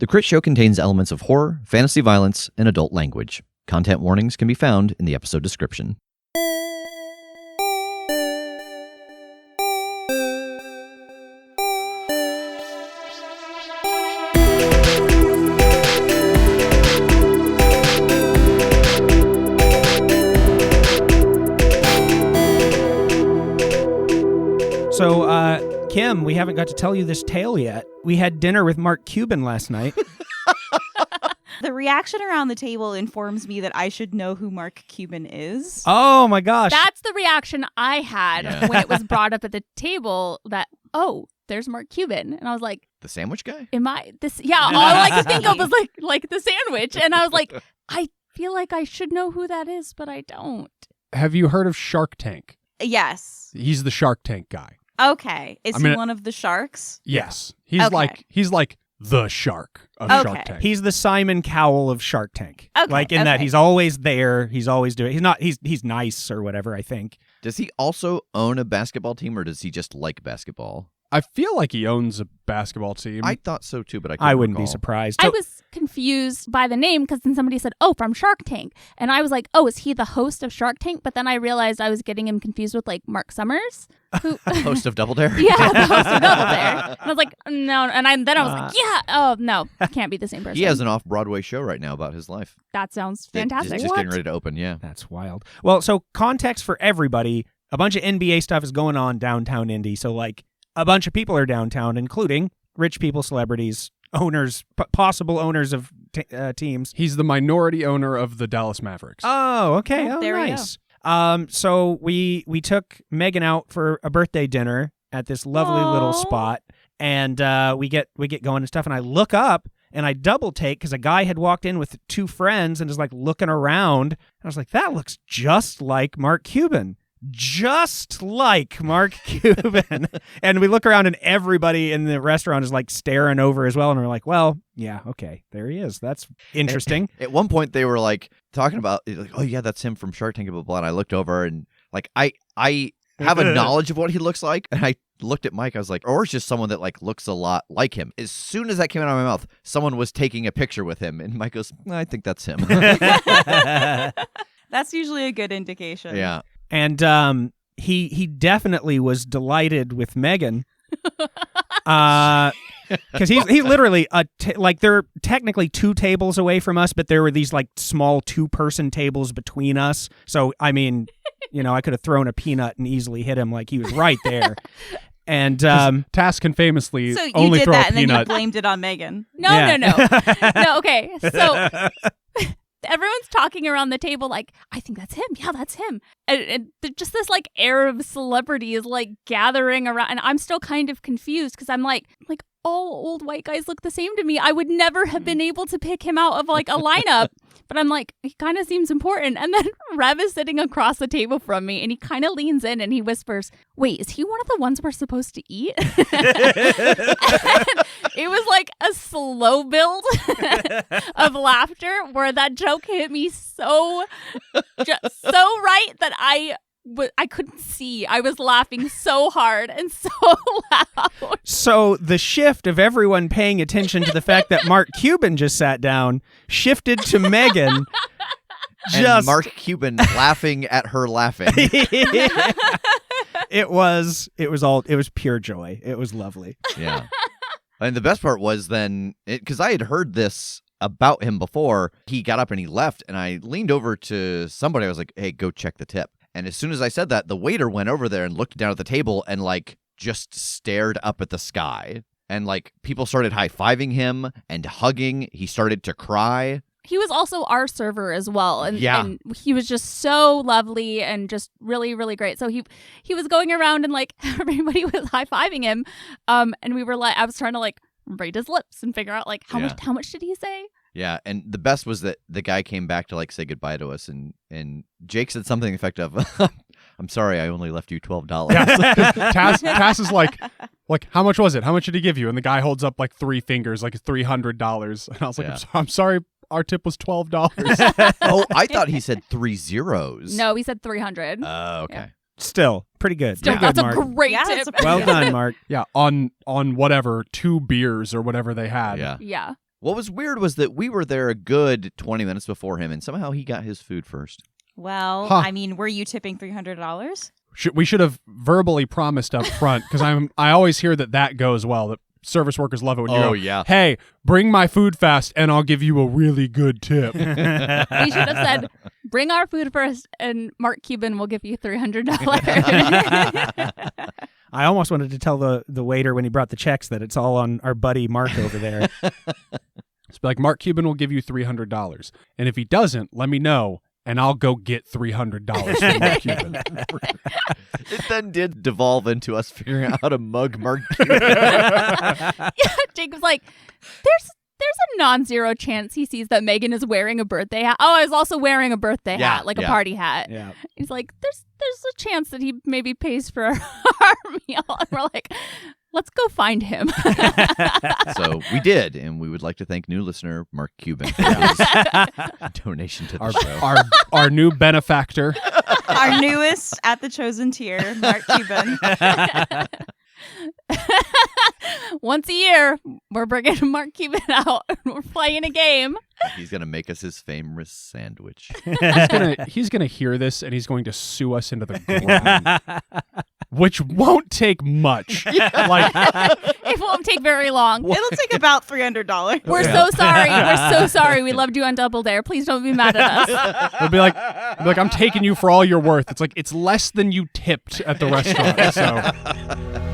The Crit Show contains elements of horror, fantasy violence, and adult language. Content warnings can be found in the episode description. So, Kim, we haven't got to tell you this tale yet. We had dinner with Mark Cuban last night. The reaction around the table informs me that I should know who Mark Cuban is. Oh my gosh. That's the reaction I had when it was brought up at the table that, oh, there's Mark Cuban. And I was like, The sandwich guy? am I this? Yeah, all I could think of was like the sandwich. And I was like, I feel like I should know who that is, but I don't. Have you heard of Shark Tank? Yes. He's the Shark Tank guy. Okay. Is he one of the sharks? Yes. He's Okay. like the shark of Okay. Shark Tank. He's the Simon Cowell of Shark Tank. Okay, Like in that okay. he's always there. He's always doing. He's nice or whatever, I think. Does he also own a basketball team, or does he just like basketball? I feel like he owns a basketball team. I thought so too, but I couldn't I wouldn't be recall. surprised. I was confused by the name because then somebody said, oh, from Shark Tank. And I was like, oh, is he the host of Shark Tank? But then I realized I was getting him confused with like Mark Summers. Who... Host of Double Dare? Yeah, the host of Double Dare. And I was like, no. And then I was like, yeah. Oh, no. Can't be the same person. He has an off-Broadway show right now about his life. That sounds It's fantastic. just getting ready to open, yeah. That's wild. Well, so context for everybody. A bunch of NBA stuff is going on downtown Indy. So like a bunch of people are downtown, including rich people, celebrities, owners, possible owners of teams. He's the minority owner of the Dallas Mavericks. Oh, okay. Oh, Oh, there we go. nice. So we took Megan out for a birthday dinner at this lovely little Aw. spot, and we get going and stuff. And I look up and I double take because a guy had walked in with two friends and is like looking around. And I was like, that looks just like Mark Cuban. Just like Mark Cuban. And we look around and everybody in the restaurant is like staring over as well. And we're like, well, yeah, okay, there he is. That's interesting. At one point, they were like talking about, like, oh yeah, that's him from Shark Tank, blah, blah, blah. And I looked over and like, I have a knowledge of what he looks like. And I looked at Mike, I was like, or it's just someone that like looks a lot like him. As soon as that came out of my mouth, someone was taking a picture with him. And Mike goes, I think that's him. That's usually a good indication. Yeah. And he definitely was delighted with Megan, because he's literally like they're technically two tables away from us, but there were these like small 2-person tables between us. So I mean, I could have thrown a peanut and easily hit him. Like he was right there. And Tass can famously So you only did throw that a and then you peanut. blamed it on Megan. No. No, okay. So everyone's talking around the table like, I think that's him. Yeah, that's him. And just this like air of celebrity is like gathering around. And I'm still kind of confused because I'm like all old white guys look the same to me. I would never have been able to pick him out of like a lineup. But I'm like, he kind of seems important. And then Rev is sitting across the table from me and he kind of leans in and he whispers, wait, is he one of the ones we're supposed to eat? It was like a slow build of laughter where that joke hit me so right that I couldn't see. I was laughing so hard and so loud. so the shift of everyone paying attention to the fact that Mark Cuban just sat down shifted to Megan. And Mark Cuban laughing at her laughing. It was pure joy. It was lovely. Yeah. And the best part was then, because I had heard this about him before, he got up and he left, and I leaned over to somebody. I was like, hey, go check the tip. And as soon as I said that, the waiter went over there and looked down at the table and like just stared up at the sky. And like people started high-fiving him and hugging. He started to cry. He was also our server as well. And, Yeah. and he was just so lovely and just really, really great. So he was going around and like everybody was high-fiving him. And we were like, I was trying to like read his lips and figure out like how much did he say? Yeah, and the best was that the guy came back to like say goodbye to us, and Jake said something to the effect of, I'm sorry, I only left you $12. Tass is like, how much was it? How much did he give you? And the guy holds up like 3 fingers, like $300. And I was like, Yeah. I'm sorry, our tip was $12. Oh, I thought he said 3 zeros. No, he said 300. Oh, okay. Yeah. Still pretty good. Still, Pretty good, that's Mark. a great Yeah, tip. that's a Well done, Mark. Yeah, on whatever 2 beers or whatever they had. Yeah. Yeah. What was weird was that we were there a good 20 minutes before him, and somehow he got his food first. Well, Huh. I mean, were you tipping $300? We should have verbally promised up front, because I always hear that goes well, that service workers love it when you go, yeah. hey, bring my food fast and I'll give you a really good tip. We should have said, bring our food first, and Mark Cuban will give you $300. I almost wanted to tell the waiter when he brought the checks that it's all on our buddy Mark over there. It's like, Mark Cuban will give you $300. And if he doesn't, let me know, and I'll go get $300 from Mark Cuban. It then did devolve into us figuring out how to mug Mark Cuban. Yeah, Jacob's like, there's a non-zero chance he sees that Megan is wearing a birthday hat. Oh, I was also wearing a birthday hat, like a party hat. Yeah. He's like, there's a chance that he maybe pays for our meal. And we're like, let's go find him. So we did, and we would like to thank new listener Mark Cuban for his donation to the show. Our new benefactor. Our newest at the chosen tier, Mark Cuban. Once a year, we're bringing Mark Cuban out and we're playing a game. He's going to make us his famous sandwich. He's gonna hear this and he's going to sue us into the ground, which won't take much. Like, It won't take very long. It'll take about $300. We're so sorry. We're so sorry. We loved you on Double Dare. Please don't be mad at us. it'll be like, I'm taking you for all you're worth. It's like, it's less than you tipped at the restaurant. So.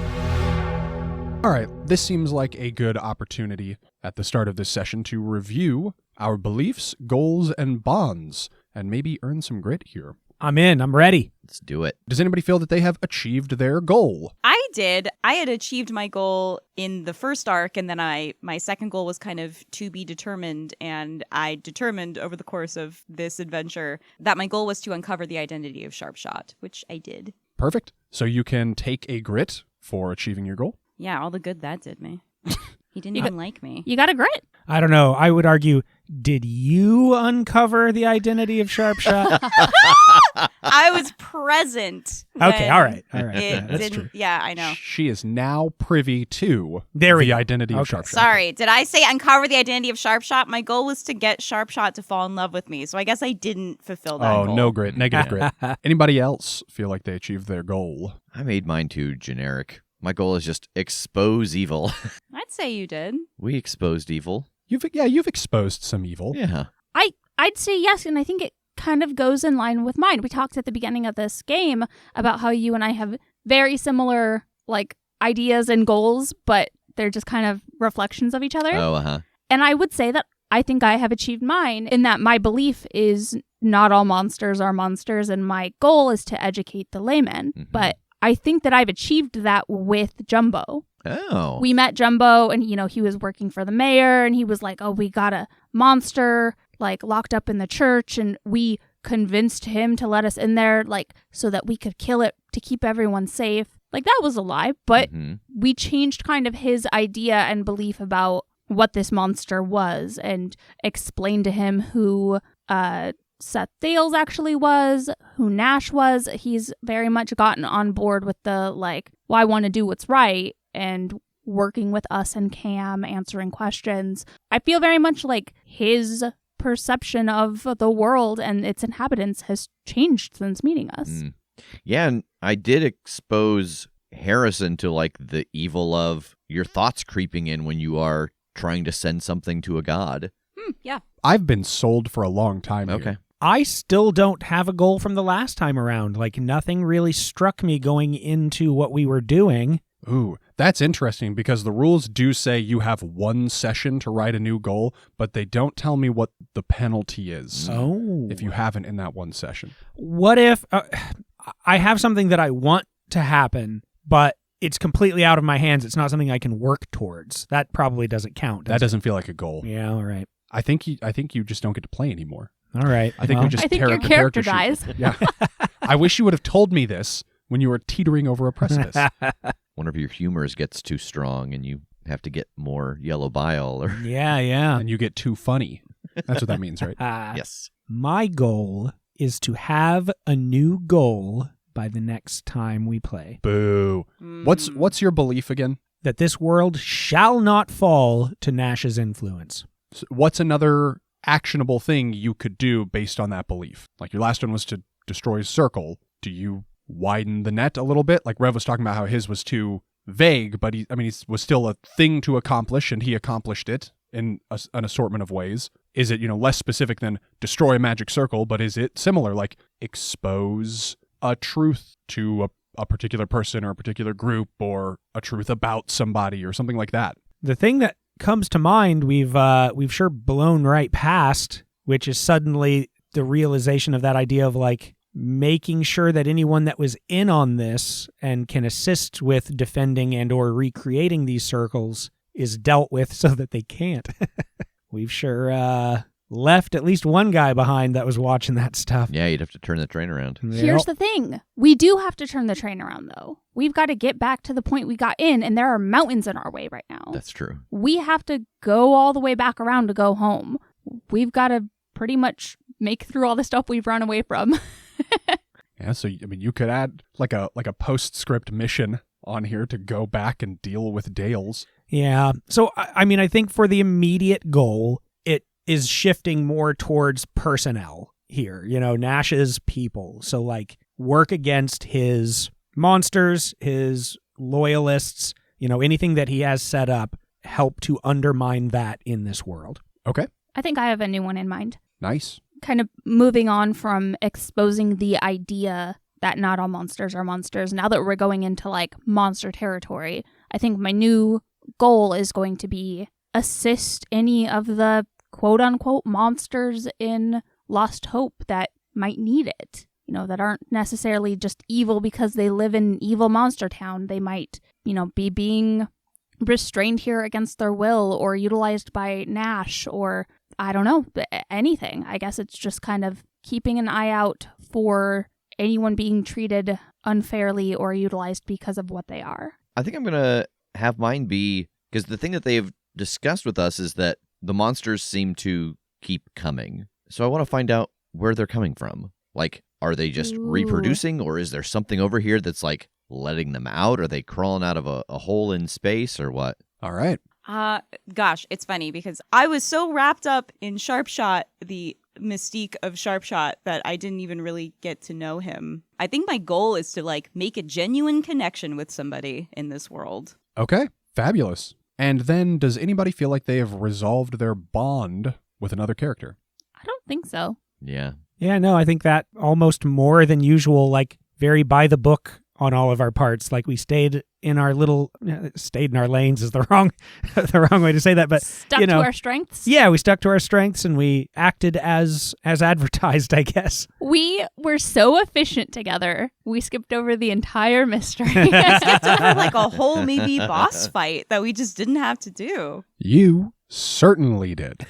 All right, this seems like a good opportunity at the start of this session to review our beliefs, goals, and bonds, and maybe earn some grit here. I'm in. I'm ready. Let's do it. Does anybody feel that they have achieved their goal? I did. I had achieved my goal in the first arc, and then my second goal was kind of to be determined, and I determined over the course of this adventure that my goal was to uncover the identity of Sharpshot, which I did. Perfect. So you can take a grit for achieving your goal. Yeah, all the good that did me. He didn't even like me. You got a grit. I don't know. I would argue, did you uncover the identity of Sharpshot? I was present. Okay, when all right. It Yeah, that's didn't. true. Yeah, I know. She is now privy to There we the go. identity of Okay. Sharpshot. Sorry, did I say uncover the identity of Sharpshot? My goal was to get Sharpshot to fall in love with me, so I guess I didn't fulfill that Oh, goal. no grit. Negative grit. Anybody else feel like they achieved their goal? I made mine too generic. My goal is just expose evil. I'd say you did. We exposed evil. You've exposed some evil. Yeah. I'd say yes, and I think it kind of goes in line with mine. We talked at the beginning of this game about how you and I have very similar ideas and goals, but they're just kind of reflections of each other. Oh, uh-huh. And I would say that I think I have achieved mine in that my belief is not all monsters are monsters, and my goal is to educate the layman. Mhm. But I think that I've achieved that with Jumbo. Oh. We met Jumbo, and he was working for the mayor, and he was like, oh, we got a monster locked up in the church, and we convinced him to let us in there so that we could kill it to keep everyone safe. That was a lie, but Mhm. we changed kind of his idea and belief about what this monster was and explained to him who Seth Thales actually was, who Nash was. He's very much gotten on board with the well, I want to do what's right, and working with us and Cam, answering questions. I feel very much like his perception of the world and its inhabitants has changed since meeting us. Mm. Yeah, and I did expose Harrison to the evil of your thoughts creeping in when you are trying to send something to a god. Yeah. I've been sold for a long time. Okay. Here. I still don't have a goal from the last time around. Nothing really struck me going into what we were doing. Ooh, that's interesting because the rules do say you have one session to write a new goal, but they don't tell me what the penalty is Oh. if you haven't in that one session. What if I have something that I want to happen, but it's completely out of my hands? It's not something I can work towards. That probably doesn't count. That doesn't feel like a goal. Yeah, all right. I think you just don't get to play anymore. All right. I think well, you just I think tear your up the character sheet. dies. Yeah. I wish you would have told me this when you were teetering over a precipice. One of your humors gets too strong and you have to get more yellow bile or Yeah. And you get too funny. That's what that means, right? yes. My goal is to have a new goal by the next time we play. Boo. What's your belief again? That this world shall not fall to Nash's influence. So what's another actionable thing you could do based on that belief? Like your last one was to destroy Circle. Do you widen the net a little bit? Like Rev was talking about how his was too vague, but he was still a thing to accomplish, and he accomplished it in an assortment of ways. Is it, less specific than destroy a magic circle, but is it similar, like expose a truth to a particular person or a particular group, or a truth about somebody or something like that? The thing that comes to mind, we've sure blown right past, which is suddenly the realization of that idea of like making sure that anyone that was in on this and can assist with defending and or recreating these circles is dealt with so that they can't. We've sure left at least one guy behind that was watching that stuff. Yeah, you'd have to turn the train around. Here's the thing. We do have to turn the train around, though. We've got to get back to the point we got in, and there are mountains in our way right now. That's true. We have to go all the way back around to go home. We've got to pretty much make through all the stuff we've run away from. Yeah, so you could add like a postscript mission on here to go back and deal with Dales. Yeah. So, I think for the immediate goal, it is shifting more towards personnel here, Nash's people. So, like, work against his monsters, his loyalists, anything that he has set up, help to undermine that in this world. Okay. I think I have a new one in mind. Nice. Kind of moving on from exposing the idea that not all monsters are monsters. Now that we're going into, like, monster territory, I think my new goal is going to be assist any of the quote-unquote monsters in Lost Hope that might need it, that aren't necessarily just evil because they live in evil monster town. They might, be being restrained here against their will or utilized by Nash or, I don't know, anything. I guess it's just kind of keeping an eye out for anyone being treated unfairly or utilized because of what they are. I think I'm going to have mine be, because the thing that they've discussed with us is that the monsters seem to keep coming. So I want to find out where they're coming from. Like, are they just reproducing, or is there something over here that's like letting them out? Are they crawling out of a hole in space, or what? All right. Gosh, it's funny because I was so wrapped up in Sharpshot, the mystique of Sharpshot, that I didn't even really get to know him. I think my goal is to like make a genuine connection with somebody in this world. Okay. Fabulous. And then does anybody feel like they have resolved their bond with another character? I don't think so. Yeah. Yeah, no, I think that almost more than usual, like very by the book on all of our parts. Like we stayed in our lanes is the wrong way to say that, but stuck to our strengths. Yeah, we stuck to our strengths and we acted as advertised, I guess. We were so efficient together. We skipped over the entire mystery. We skipped over like a whole maybe boss fight that we just didn't have to do. You certainly did.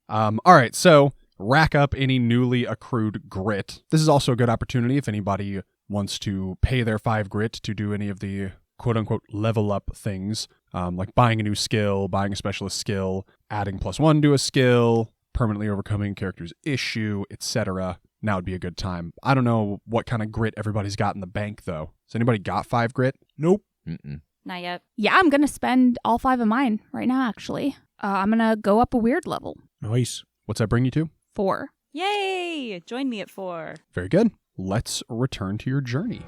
All right, so rack up any newly accrued grit. This is also a good opportunity if anybody wants to pay their 5 grit to do any of the quote-unquote level up things, like buying a new skill, buying a specialist skill, adding +1 to a skill, permanently overcoming character's issue, etc. Now would be a good time. I don't know what kind of grit everybody's got in the bank, though. Has anybody got 5 grit? Nope. Mm-mm. Not yet. Yeah, I'm going to spend all 5 of mine right now, actually. I'm going to go up a weird level. Nice. What's that bring you to? 4. Yay! Join me at 4. Very good. Let's return to your journey.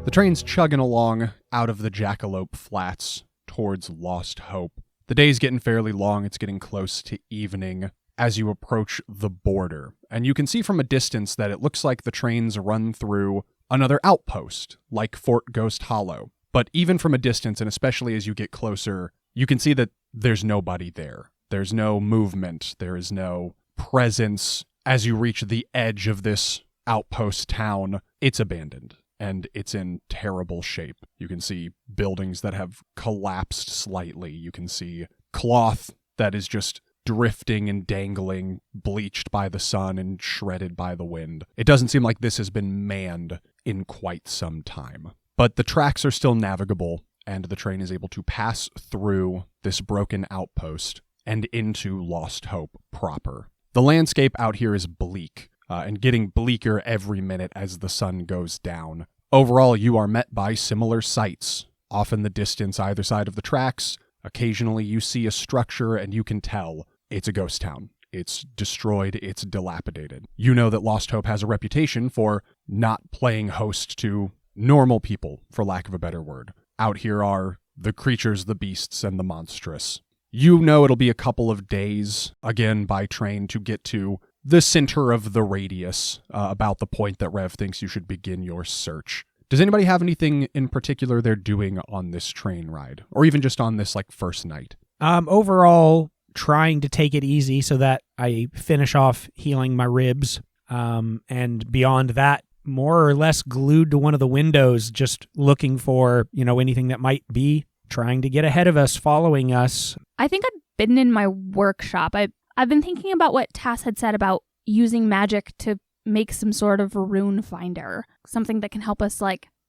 The train's chugging along out of the Jackalope Flats towards Lost Hope. The day's getting fairly long. It's getting close to evening as you approach the border. And you can see from a distance that it looks like the trains run through another outpost, like Fort Ghost Hollow. But even from a distance, and especially as you get closer, you can see that there's nobody there. There's no movement. There is no presence. As you reach the edge of this outpost town, it's abandoned, and it's in terrible shape. You can see buildings that have collapsed slightly. You can see cloth that is just drifting and dangling, bleached by the sun and shredded by the wind. It doesn't seem like this has been manned in quite some time. But the tracks are still navigable, and the train is able to pass through this broken outpost and into Lost Hope proper. The landscape out here is bleak, and getting bleaker every minute as the sun goes down. Overall, you are met by similar sights. Off in the distance, either side of the tracks, Occasionally you see a structure and you can tell it's a ghost town. It's destroyed, it's dilapidated. You know that Lost Hope has a reputation for not playing host to normal people, for lack of a better word. Out here are the creatures, the beasts, and the monstrous. You know it'll be a couple of days, again by train, to get to the center of the radius, about the point that Rev thinks you should begin your search. Does anybody have anything in particular they're doing on this train ride? Or even just on this, first night? Overall, trying to take it easy so that I finish off healing my ribs. And beyond that, more or less glued to one of the windows, just looking for, anything that might be trying to get ahead of us, following us. I think I've been in my workshop. I've been thinking about what Tass had said about using magic to make some sort of rune finder, something that can help us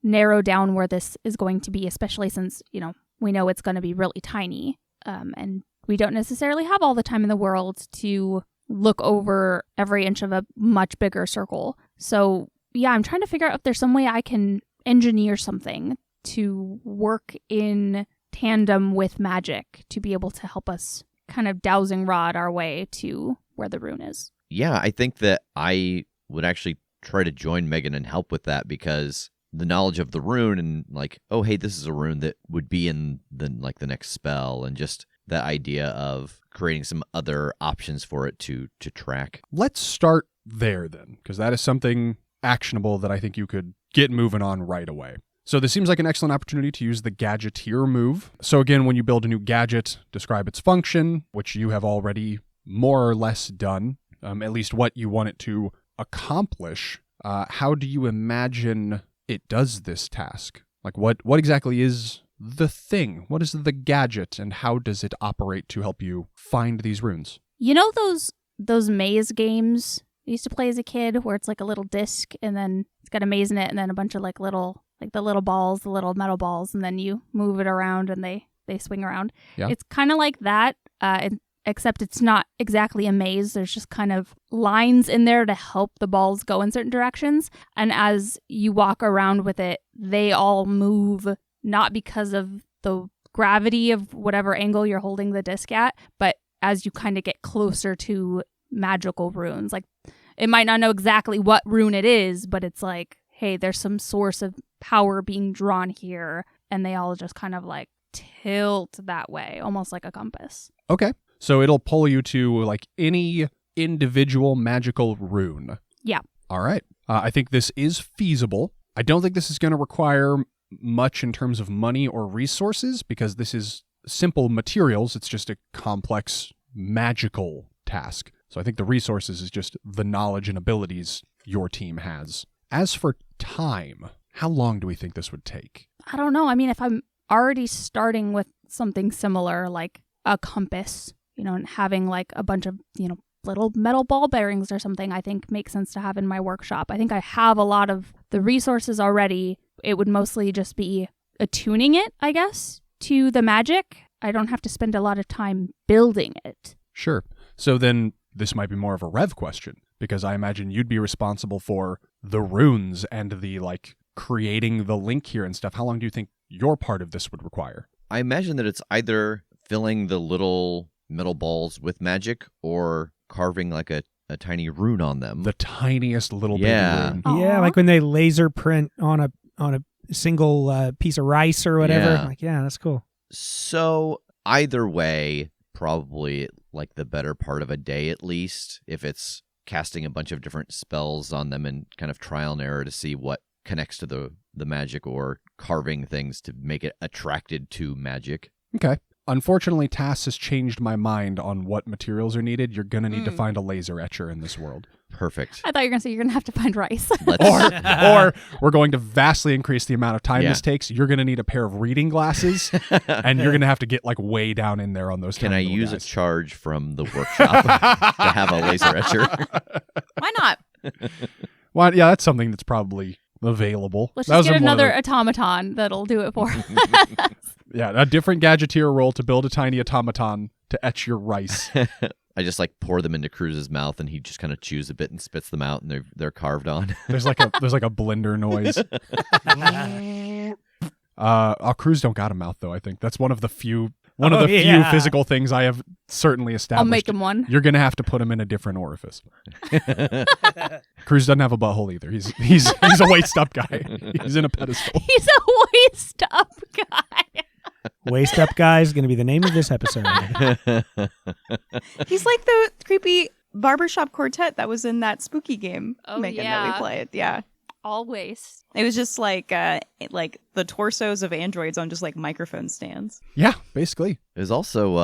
narrow down where this is going to be, especially since, we know it's going to be really tiny. And we don't necessarily have all the time in the world to look over every inch of a much bigger circle. So yeah, I'm trying to figure out if there's some way I can engineer something to work in tandem with magic to be able to help us kind of dowsing rod our way to where the rune is. Yeah, I think that I would actually try to join Megan and help with that, because the knowledge of the rune and oh, hey, this is a rune that would be in the next spell, and just that idea of creating some other options for it to track. Let's start there then, because that is something actionable that I think you could get moving on right away. So this seems like an excellent opportunity to use the gadgeteer move. So again, when you build a new gadget, describe its function, which you have already more or less done, at least what you want it to accomplish. How do you imagine it does this task? What exactly is the thing? What is the gadget, and how does it operate to help you find these runes? You know those maze games I used to play as a kid, where it's a little disc and then it's got a maze in it, and then a bunch of the little balls, the little metal balls, and then you move it around and they swing around. Yeah. It's kind of like that, except it's not exactly a maze. There's just kind of lines in there to help the balls go in certain directions. And as you walk around with it, they all move, not because of the gravity of whatever angle you're holding the disc at, but as you kind of get closer to magical runes. It might not know exactly what rune it is, but it's hey, there's some source of power being drawn here, and they all just kind of tilt that way, almost like a compass. Okay. So it'll pull you to any individual magical rune. Yeah. All right. I think this is feasible. I don't think this is going to require much in terms of money or resources, because this is simple materials. It's just a complex magical task. So I think the resources is just the knowledge and abilities your team has. As for time, how long do we think this would take? I don't know. I mean, if I'm already starting with something similar, like a compass, and having a bunch of, little metal ball bearings or something, I think makes sense to have in my workshop. I think I have a lot of the resources already. It would mostly just be attuning it, I guess, to the magic. I don't have to spend a lot of time building it. Sure. So then this might be more of a Rev question, because I imagine you'd be responsible for the runes and the creating the link here and stuff. How long do you think your part of this would require? I imagine that it's either filling the little metal balls with magic or carving a tiny rune on them. The tiniest little baby Yeah. rune. Yeah, Aw. when they laser print on a single piece of rice or whatever. Yeah. That's cool. So either way, probably the better part of a day at least, if it's casting a bunch of different spells on them and kind of trial and error to see what connects to the magic, or carving things to make it attracted to magic. Okay. Unfortunately, Tass has changed my mind on what materials are needed. You're going to need to find a laser etcher in this world. Perfect. I thought you were going to say you're going to have to find rice. Or we're going to vastly increase the amount of time Yeah. this takes. You're going to need a pair of reading glasses, and you're going to have to get way down in there on those. Can I tiny little use a guys. charge from the workshop to have a laser etcher? Why not? Well, yeah, that's something that's probably available. Let's That just was get one of another the- automaton that'll do it for us. Yeah, a different gadgeteer roll to build a tiny automaton to etch your rice. I just pour them into Cruz's mouth, and he just kind of chews a bit and spits them out, and they're carved on. There's a blender noise. Cruz don't got a mouth though. I think that's one of the few One of the few yeah. physical things I have certainly established. I'll make him one. You're gonna have to put him in a different orifice. Cruz doesn't have a butthole either. He's a waist up guy. He's in a pedestal. He's a waist up guy. Waist Up Guy is going to be the name of this episode. He's like the creepy barbershop quartet that was in that spooky game Oh, Megan that yeah. we played. Yeah. All waist. It was just like the torsos of androids on just like microphone stands. Yeah, basically. It was also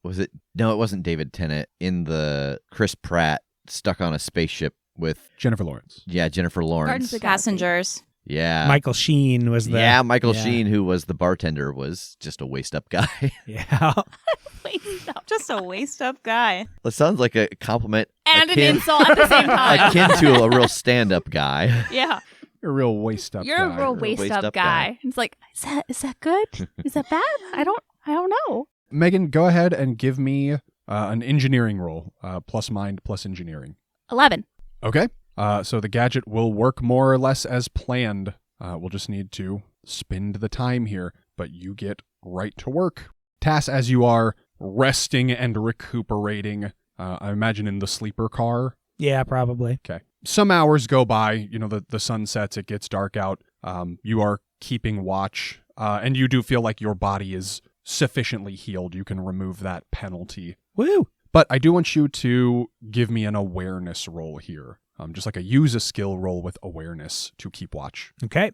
was it? No, it wasn't David Tennant in the Chris Pratt stuck on a spaceship with Jennifer Lawrence. Jennifer Lawrence. Guardians of the Galaxy. Passengers. Yeah. Michael Sheen was the... Michael yeah. Sheen, who was the bartender, was just a waist up guy. Yeah. Waist up. Just a waist up guy. That sounds like a compliment And an akin, insult at the same time. akin to a real stand up guy. Yeah. You're a real waist up You're guy. a real waist up guy. It's like, is that good? Is that bad? I don't know. Megan, go ahead and give me an engineering roll. Plus mind, plus engineering. 11. Okay. So the gadget will work more or less as planned. We'll just need to spend the time here, but you get right to work. Tass, as you are resting and recuperating, I imagine in the sleeper car. Yeah, probably. Okay. Some hours go by, the sun sets, it gets dark out. You are keeping watch, and you do feel like your body is sufficiently healed. You can remove that penalty. Woo. But I do want you to give me an awareness roll here. Just like use a skill roll with awareness to keep watch. Okay.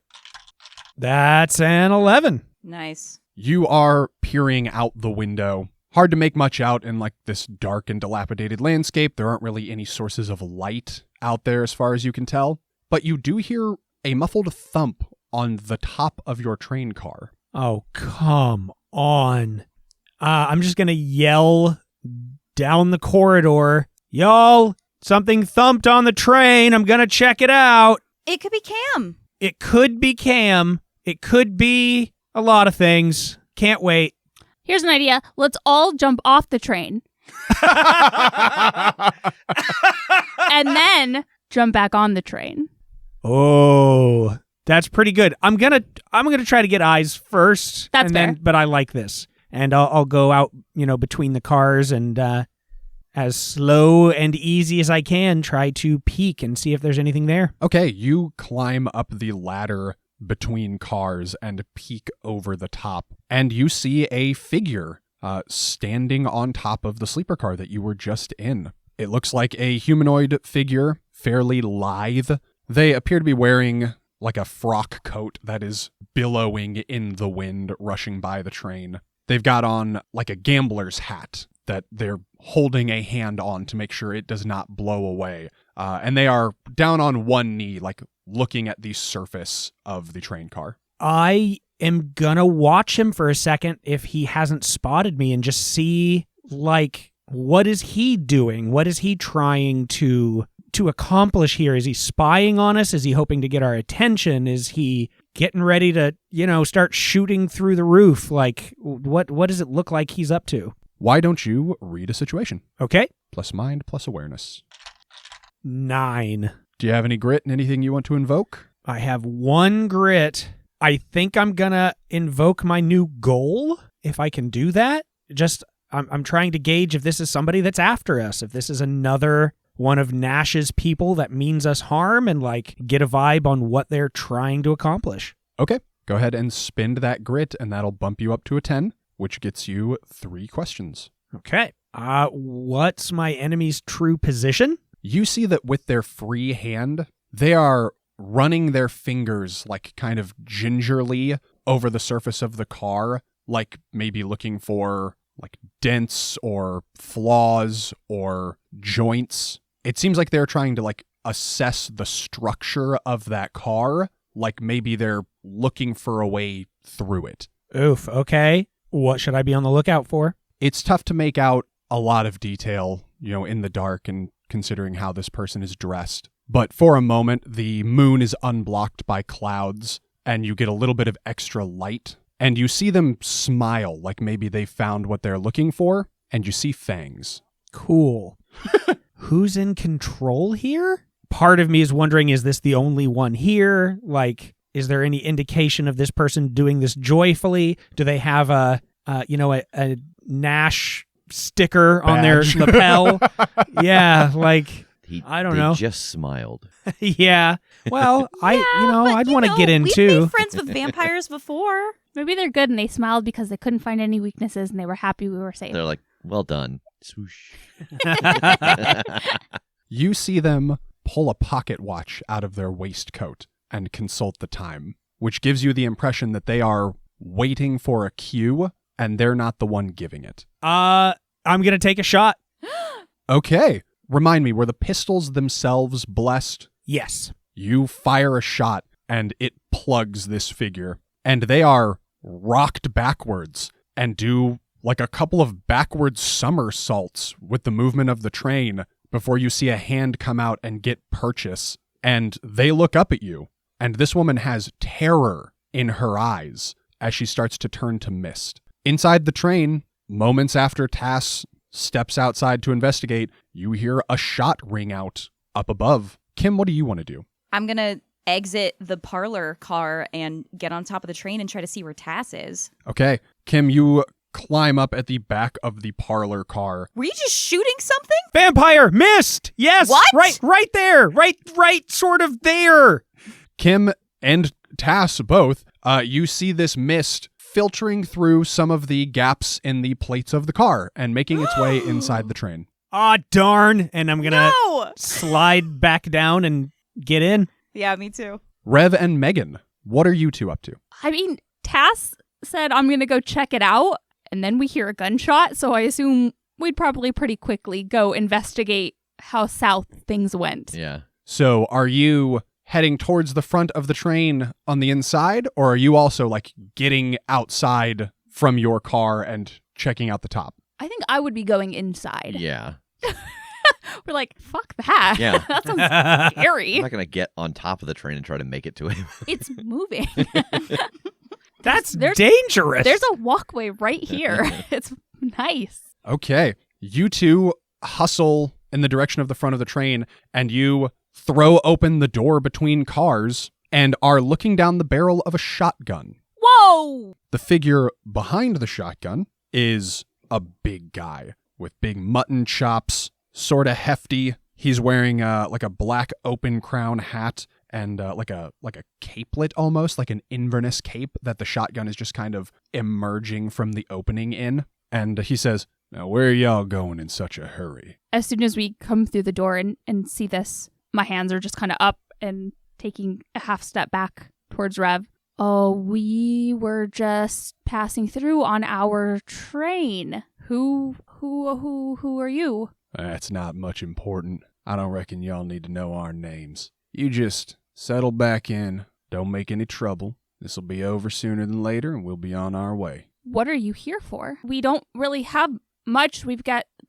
That's an 11. Nice. You are peering out the window. Hard to make much out in like this dark and dilapidated landscape. There aren't really any sources of light out there as far as you can tell. But you do hear a muffled thump on the top of your train car. Oh, come on. I'm just going to yell down the corridor. Y'all, something thumped on the train. I'm going to check it out. It could be Cam. It could be Cam. It could be a lot of things. Can't wait. Here's an idea. Let's all jump off the train. And then jump back on the train. Oh, that's pretty good. I'm gonna try to get eyes first. That's and fair. Then, but I like this, and I'll go out, between the cars and as slow and easy as I can, try to peek and see if there's anything there. Okay, you climb up the ladder between cars and peek over the top, and you see a figure standing on top of the sleeper car that you were just in. It looks like a humanoid figure, fairly lithe. They appear to be wearing like a frock coat that is billowing in the wind, rushing by the train. They've got on like a gambler's hat that they're holding a hand on to make sure it does not blow away. And they are down on one knee, like looking at the surface of the train car. I am gonna watch him for a second if he hasn't spotted me and just see, like, what is he doing? What is he trying to accomplish here? Is he spying on us? Is he hoping to get our attention? Is he getting ready to, start shooting through the roof? Like, what does it look like he's up to? Why don't you read a situation? Okay. Plus mind, plus awareness. 9. Do you have any grit and anything you want to invoke? I have 1 grit. I think I'm gonna invoke my new goal, if I can do that. I'm trying to gauge if this is somebody that's after us, if this is another one of Nash's people that means us harm, and like get a vibe on what they're trying to accomplish. Okay, go ahead and spend that grit, and that'll bump you up to a 10, which gets you 3 questions. Okay. What's my enemy's true position? You see that with their free hand, they are running their fingers like kind of gingerly over the surface of the car, like maybe looking for like dents or flaws or joints. It seems like they're trying to like assess the structure of that car, like maybe they're looking for a way through it. Oof, okay. What should I be on the lookout for? It's tough to make out a lot of detail, in the dark and considering how this person is dressed. But for a moment, the moon is unblocked by clouds, and you get a little bit of extra light, and you see them smile like maybe they found what they're looking for, and you see fangs. Cool. Who's in control here? Part of me is wondering, is this the only one here? Like, is there any indication of this person doing this joyfully? Do they have a a Nash sticker on their Badge. lapel. Yeah, like I don't know. They just smiled. Yeah. Well, I'd want to get in we've too. made friends with vampires before. Maybe they're good and they smiled because they couldn't find any weaknesses and they were happy we were safe. They're like, well done. Swoosh. You see them pull a pocket watch out of their waistcoat and consult the time, which gives you the impression that they are waiting for a cue and they're not the one giving it. I'm gonna take a shot. Okay. Remind me, were the pistols themselves blessed? Yes. You fire a shot and it plugs this figure, and they are rocked backwards and do like a couple of backwards somersaults with the movement of the train before you see a hand come out and get purchase, and they look up at you, and this woman has terror in her eyes as she starts to turn to mist. Inside the train, moments after Tass steps outside to investigate, you hear a shot ring out up above. Kim, what do you want to do? I'm going to exit the parlor car and get on top of the train and try to see where Tass is. Okay, Kim, you climb up at the back of the parlor car. Were you just shooting something? Vampire mist. Yes. What? Right there. Right sort of there. Kim and Tass both, you see this mist filtering through some of the gaps in the plates of the car and making its way inside the train. Aw, darn. And I'm gonna No! slide back down and get in. Yeah, me too. Rev and Megan, what are you two up to? I mean, Tass said, I'm going to go check it out. And then we hear a gunshot. So I assume we'd probably pretty quickly go investigate how south things went. Yeah. So are you heading towards the front of the train on the inside, or are you also like getting outside from your car and checking out the top? I think I would be going inside. Yeah. We're like, fuck that. Yeah. That sounds I'm scary. not going to get on top of the train and try to make it to him. It's moving. That's There's- dangerous. There's a walkway right here. It's nice. Okay. You two hustle in the direction of the front of the train, and you throw open the door between cars and are looking down the barrel of a shotgun. Whoa! The figure behind the shotgun is a big guy with big mutton chops, sort of hefty. He's wearing like a black open crown hat and like a capelet almost, like an Inverness cape that the shotgun is just kind of emerging from the opening in. And he says, "Now where are y'all going in such a hurry?" As soon as we come through the door and see this, my hands are just kind of up and taking a half step back towards Rev. Oh, we were just passing through on our train. Who are you? That's not much important. I don't reckon y'all need to know our names. You just settle back in. Don't make any trouble. This'll be over sooner than later, and we'll be on our way. What are you here for? We don't really have much.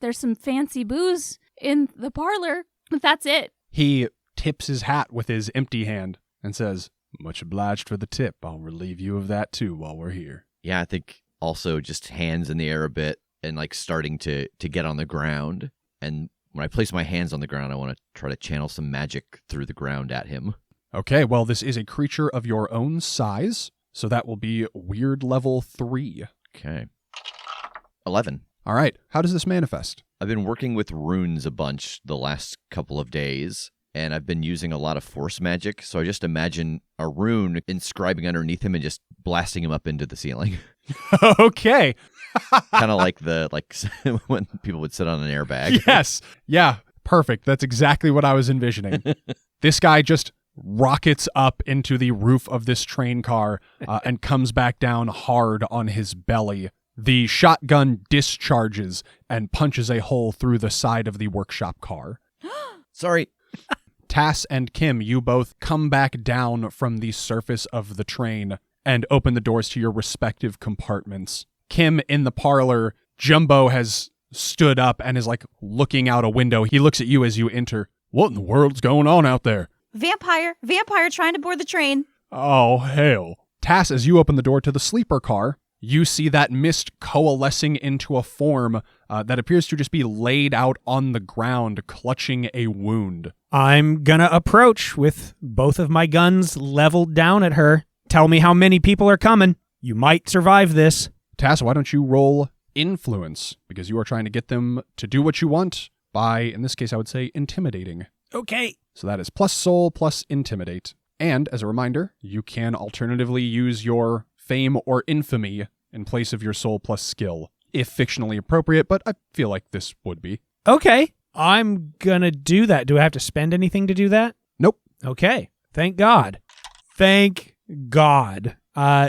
There's some fancy booze in the parlor. That's it. He tips his hat with his empty hand and says, "Much obliged for the tip. I'll relieve you of that too while we're here." Yeah, I think also just hands in the air a bit and like starting to get on the ground. And when I place my hands on the ground, I want to try to channel some magic through the ground at him. Okay, well, this is a creature of your own size, so that will be weird level 3. Okay. 11. All right, how does this manifest? I've been working with runes a bunch the last couple of days, and I've been using a lot of force magic, so I just imagine a rune inscribing underneath him and just blasting him up into the ceiling. Okay. Kind of like when people would sit on an airbag. Yes. Yeah, perfect. That's exactly what I was envisioning. This guy just rockets up into the roof of this train car and comes back down hard on his belly. The shotgun discharges and punches a hole through the side of the workshop car. Sorry. Tass and Kim, you both come back down from the surface of the train and open the doors to your respective compartments. Kim, in the parlor, Jumbo has stood up and is like looking out a window. He looks at you as you enter. "What in the world's going on out there?" Vampire trying to board the train. "Oh, hell." Tass, as you open the door to the sleeper car, you see that mist coalescing into a form that appears to just be laid out on the ground, clutching a wound. I'm gonna approach with both of my guns leveled down at her. Tell me how many people are coming. You might survive this. Tass, why don't you roll influence? Because you are trying to get them to do what you want by, in this case, I would say intimidating. Okay. So that is plus soul plus intimidate. And as a reminder, you can alternatively use your fame or infamy in place of your soul plus skill, if fictionally appropriate, but I feel like this would be. Okay. I'm gonna do that. Do I have to spend anything to do that? Nope. Okay. Thank God. Thank God.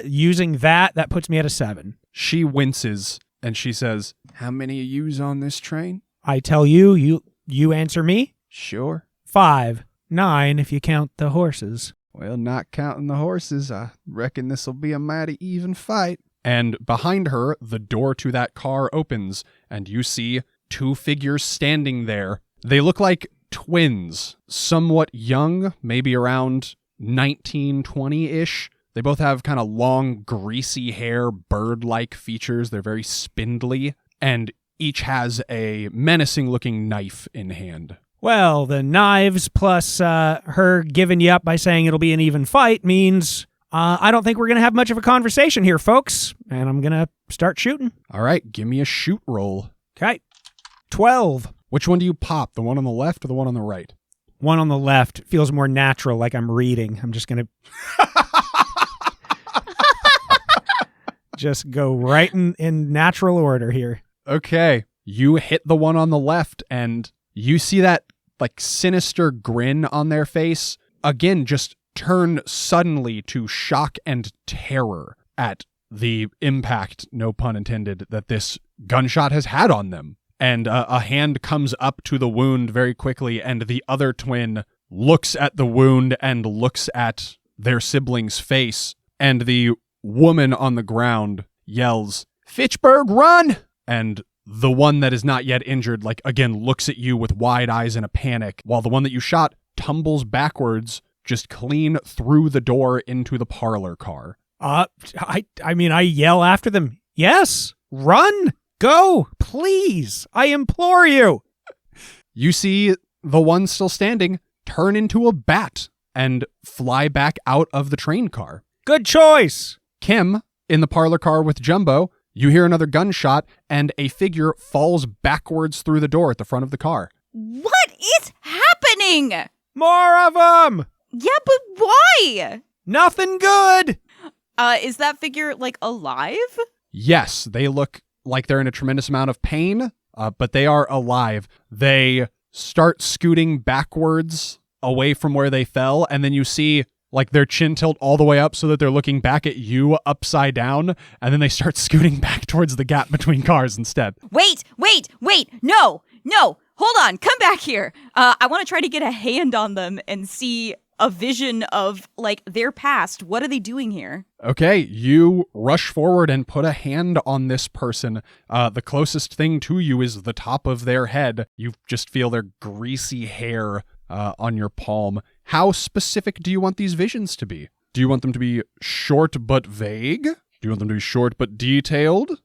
Using that puts me at a 7. She winces and she says, "How many of yous on this train?" I tell you answer me. Sure. 5. 9 if you count the horses. Well, not counting the horses, I reckon this'll be a mighty even fight. And behind her, the door to that car opens, and you see 2 figures standing there. They look like twins, somewhat young, maybe around 19, 20-ish. They both have kind of long, greasy hair, bird-like features. They're very spindly, and each has a menacing-looking knife in hand. Well, the knives plus her giving you up by saying it'll be an even fight means I don't think we're going to have much of a conversation here, folks. And I'm going to start shooting. All right, give me a shoot roll. Okay. 12. Which one do you pop, the one on the left or the one on the right? One on the left feels more natural, like I'm reading. I'm just going to just go right in natural order here. Okay, you hit the one on the left, and you see that like sinister grin on their face. Again, just turn suddenly to shock and terror at the impact, no pun intended, that this gunshot has had on them. And a hand comes up to the wound very quickly, and the other twin looks at the wound and looks at their sibling's face, and the woman on the ground yells, "Fitchburg, run!" And the one that is not yet injured, like, again, looks at you with wide eyes in a panic, while the one that you shot tumbles backwards, just clean through the door into the parlor car. I yell after them, "Yes, run, go, please, I implore you." You see the one still standing turn into a bat and fly back out of the train car. Good choice. Kim, in the parlor car with Jumbo, you hear another gunshot, and a figure falls backwards through the door at the front of the car. What is happening? More of them. Yeah, but why? Nothing good. Is that figure, like, alive? Yes, they look like they're in a tremendous amount of pain, but they are alive. They start scooting backwards away from where they fell, and then you see like their chin tilt all the way up so that they're looking back at you upside down, and then they start scooting back towards the gap between cars instead. Wait, no, hold on, come back here. I want to try to get a hand on them and see a vision of, like, their past. What are they doing here? Okay, you rush forward and put a hand on this person. The closest thing to you is the top of their head. You just feel their greasy hair on your palm. How specific do you want these visions to be? Do you want them to be short but vague? Do you want them to be short but detailed?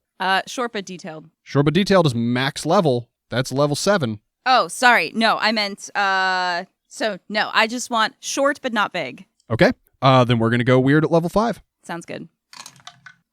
Short but detailed. Short but detailed is max level. That's level 7. Oh, sorry. No, I meant, no, I just want short but not big. Okay, then we're going to go weird at level 5. Sounds good.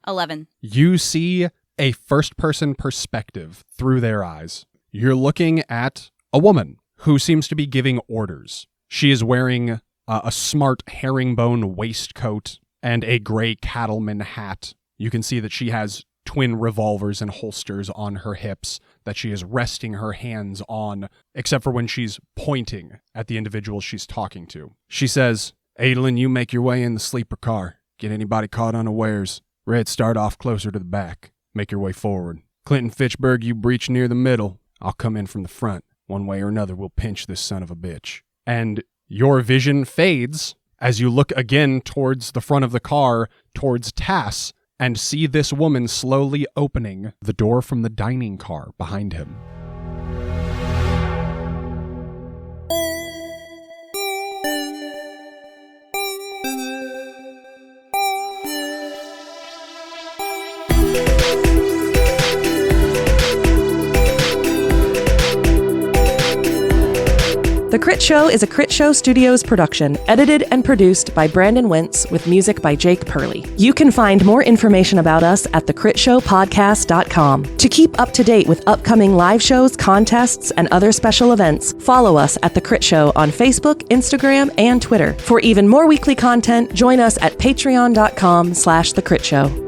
11. You see a first-person perspective through their eyes. You're looking at a woman who seems to be giving orders. She is wearing a smart herringbone waistcoat and a gray cattleman hat. You can see that she has twin revolvers and holsters on her hips that she is resting her hands on, except for when she's pointing at the individual she's talking to. She says, "Adolin, you make your way in the sleeper car. Get anybody caught unawares. Red, start off closer to the back. Make your way forward. Clinton Fitchburg, you breach near the middle. I'll come in from the front. One way or another, we'll pinch this son of a bitch." And your vision fades as you look again towards the front of the car, towards Tass, and see this woman slowly opening the door from the dining car behind him. The Crit Show is a Critshow Studios production, edited and produced by Brandon Wentz with music by Jake Purley. You can find more information about us at thecritshowpodcast.com. To keep up to date with upcoming live shows, contests, and other special events, follow us at The Crit Show on Facebook, Instagram, and Twitter. For even more weekly content, join us at patreon.com/thecritShow.